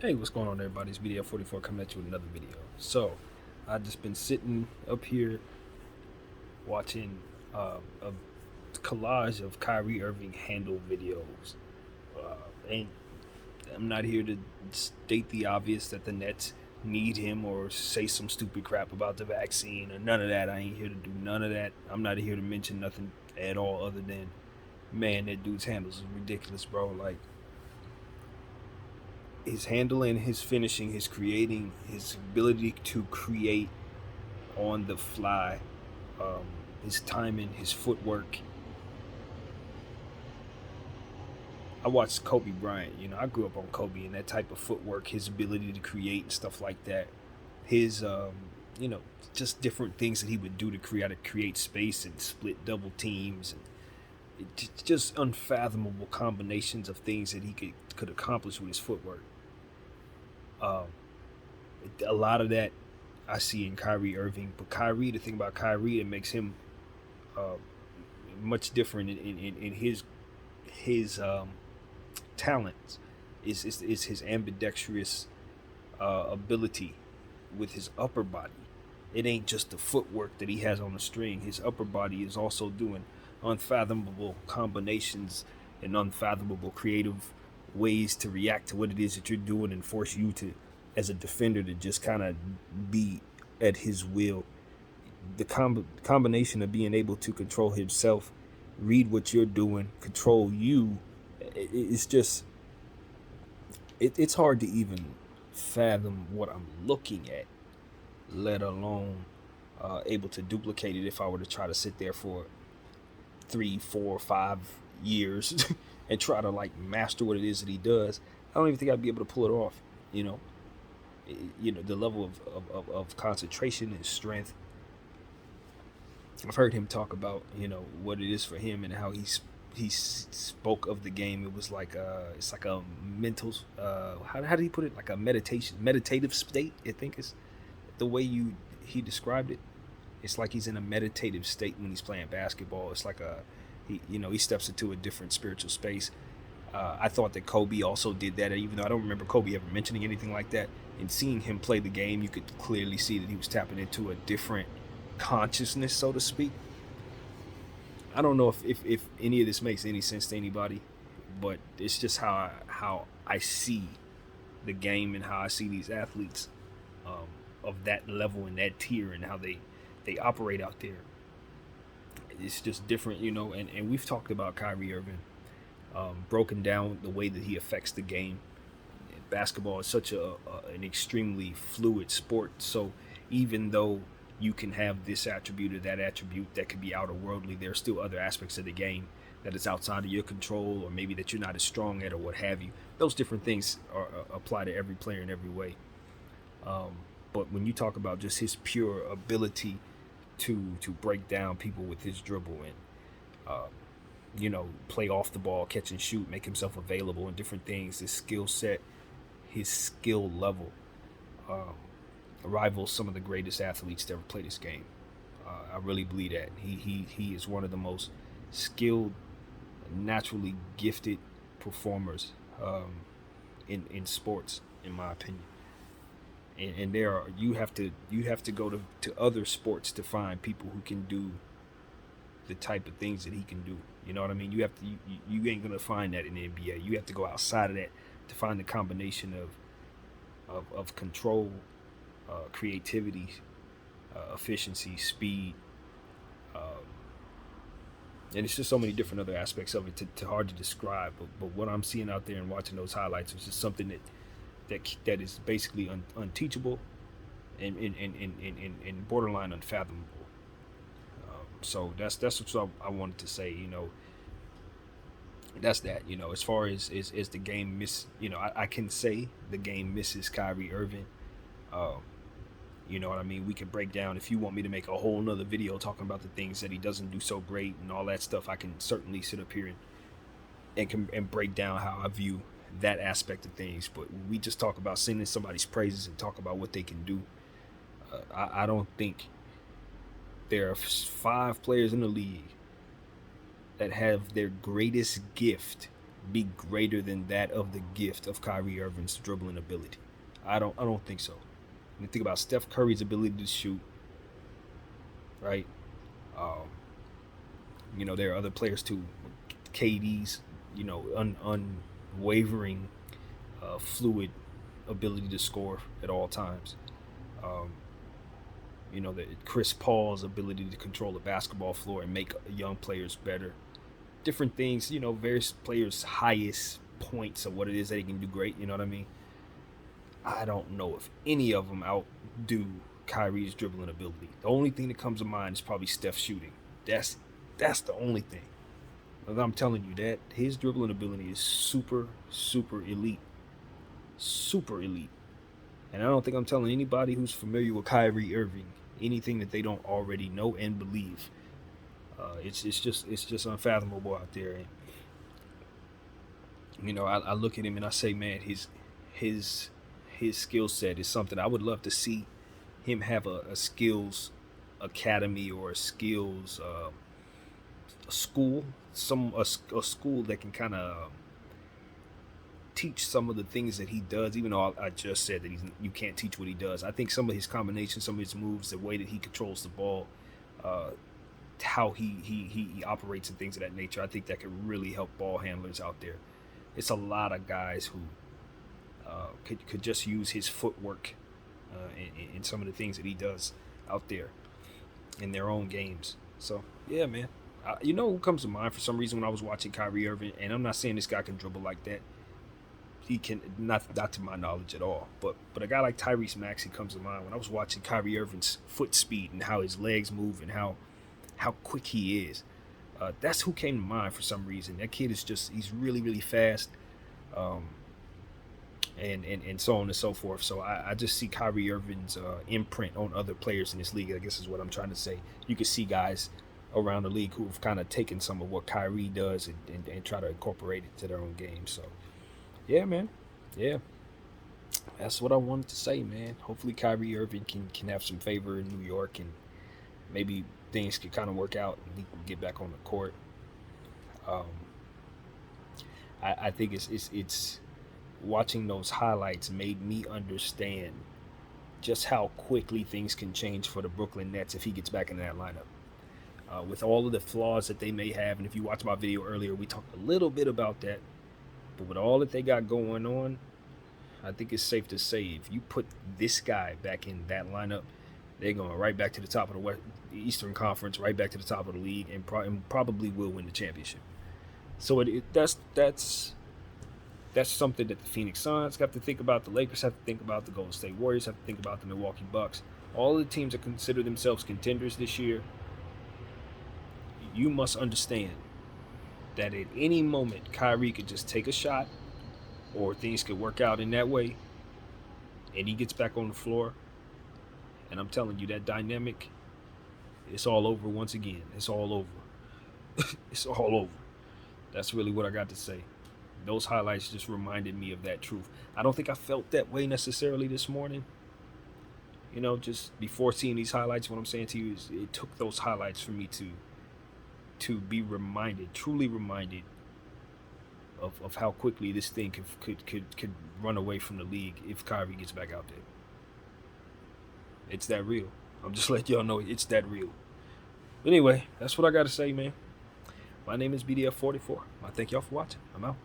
Hey, what's going on, everybody? It's BDF 44 coming at you with another video. So, I just been sitting up here watching a collage of Kyrie Irving handle videos, and I'm not here to state the obvious that the Nets need him or say some stupid crap about the vaccine or none of that. I ain't here to do none of that. I'm not here to mention nothing at all other than, man, that dude's handles is ridiculous, bro. Like, his handling, his finishing, his creating, his ability to create on the fly, um, his timing, his footwork. I watched Kobe Bryant. I grew up on Kobe and that type of footwork, his ability to create and stuff like that. His, you know, just different things that he would do to create space and split double teams and just unfathomable combinations of things that he could accomplish with his footwork. Um, a lot of that I see in Kyrie Irving, but Kyrie, the thing about Kyrie that makes him uh, much different in his talents is his ambidextrous ability with his upper body. It ain't just the footwork that he has on the string. His upper body is also doing unfathomable combinations and unfathomable creative ways to react to what it is that you're doing and force you to, as a defender, to just kind of be at his will. The combination of being able to control himself, read what you're doing, control you, it's just it's hard to even fathom what I'm looking at, let alone able to duplicate it if I were to try to sit there for 3, 4, 5 years and try to like master what it is that he does. I don't even think I'd be able to pull it off. You know, the level of concentration and strength. I've heard him talk about what it is for him and how he spoke of the game. It was like it's like a mental how did he put it, like a meditative state, I think is the way he described it. It's like he's in a meditative state when he's playing basketball. It's like he steps into a different spiritual space. I thought that Kobe also did that, even though I don't remember Kobe ever mentioning anything like that. And seeing him play the game, you could clearly see that he was tapping into a different consciousness, so to speak. I don't know if any of this makes any sense to anybody, but it's just how I see the game and how I see these athletes of that level and that tier and how they operate out there. It's just different, and we've talked about Kyrie Irving, broken down the way that he affects the game. Basketball is such an extremely fluid sport, so even though you can have this attribute or that attribute that could be outer worldly, there are still other aspects of the game that is outside of your control, or maybe that you're not as strong at, or what have you. Those different things apply to every player in every way. But when you talk about just his pure ability to break down people with his dribble and play off the ball, catch and shoot, make himself available and different things, his skill set, his skill level rivals some of the greatest athletes to ever play this game. I really believe that he is one of the most skilled, naturally gifted performers in sports, in my opinion. And there are you have to go to other sports to find people who can do the type of things that he can do. You know what I mean? You ain't gonna find that in the NBA. You have to go outside of that to find the combination of control, creativity, efficiency, speed, um, and it's just so many different other aspects of it to hard to describe. But what I'm seeing out there and watching those highlights is just something that is basically unteachable and borderline unfathomable. So that's what I wanted to say. That's that. As far as the game I can say the game misses Kyrie Irving. Um, you know what I mean? We can break down, if you want me to make a whole nother video talking about the things that he doesn't do so great and all that stuff. I can certainly sit up here and break down how I view that aspect of things. But we just talk about singing somebody's praises and talk about what they can do. I don't think there are 5 players in the league that have their greatest gift be greater than that of the gift of Kyrie Irving's dribbling ability. I don't think so. When you think about Steph Curry's ability to shoot, right? Um, there are other players too. KD's, unwavering, fluid ability to score at all times. Um, that Chris Paul's ability to control the basketball floor and make young players better. Different things, various players' highest points of what it is that he can do great. You know what I mean? I don't know if any of them outdo Kyrie's dribbling ability. The only thing that comes to mind is probably Steph shooting. That's the only thing. But I'm telling you that his dribbling ability is super, super elite. Super elite. And I don't think I'm telling anybody who's familiar with Kyrie Irving anything that they don't already know and believe. It's just unfathomable out there. And I look at him and I say, man, his skill set is something I would love to see him have a skills academy or a skills a school, a school that can kind of teach some of the things that he does. Even though I just said that you can't teach what he does. I think some of his combinations, some of his moves, the way that he controls the ball, how he operates and things of that nature, I think that could really help ball handlers out there. It's a lot of guys who could just use his footwork in some of the things that he does out there in their own games. So yeah, man. Who comes to mind for some reason when I was watching Kyrie Irving, and I'm not saying this guy can dribble like that. He can not to my knowledge at all. But a guy like Tyrese Maxey comes to mind when I was watching Kyrie Irving's foot speed and how his legs move and how quick he is. That's who came to mind for some reason. That kid he's really, really fast. And so on and so forth. So I just see Kyrie Irving's imprint on other players in this league, I guess is what I'm trying to say. You can see guys around the league who've kind of taken some of what Kyrie does and try to incorporate it to their own game. So, yeah, man. Yeah. That's what I wanted to say, man. Hopefully Kyrie Irving can have some favor in New York and maybe things can kind of work out and he can get back on the court. I think it's watching those highlights made me understand just how quickly things can change for the Brooklyn Nets if he gets back into that lineup. With all of the flaws that they may have, and if you watched my video earlier, we talked a little bit about that. But with all that they got going on, I think it's safe to say if you put this guy back in that lineup, they're going right back to the top of the Eastern Conference, right back to the top of the league, and probably will win the championship. So that's something that the Phoenix Suns have to think about, the Lakers have to think about, the Golden State Warriors have to think about, the Milwaukee Bucks. All the teams that consider themselves contenders this year, you must understand that at any moment, Kyrie could just take a shot or things could work out in that way and he gets back on the floor. And I'm telling you, that dynamic, it's all over once again. It's all over. It's all over. That's really what I got to say. Those highlights just reminded me of that truth. I don't think I felt that way necessarily this morning. Just before seeing these highlights, what I'm saying to you is it took those highlights for me to be reminded, truly reminded of how quickly this thing could run away from the league if Kyrie gets back out there. It's that real. I'm just letting y'all know it's that real. But anyway, that's what I got to say, man. My name is BDF44. I thank y'all for watching. I'm out.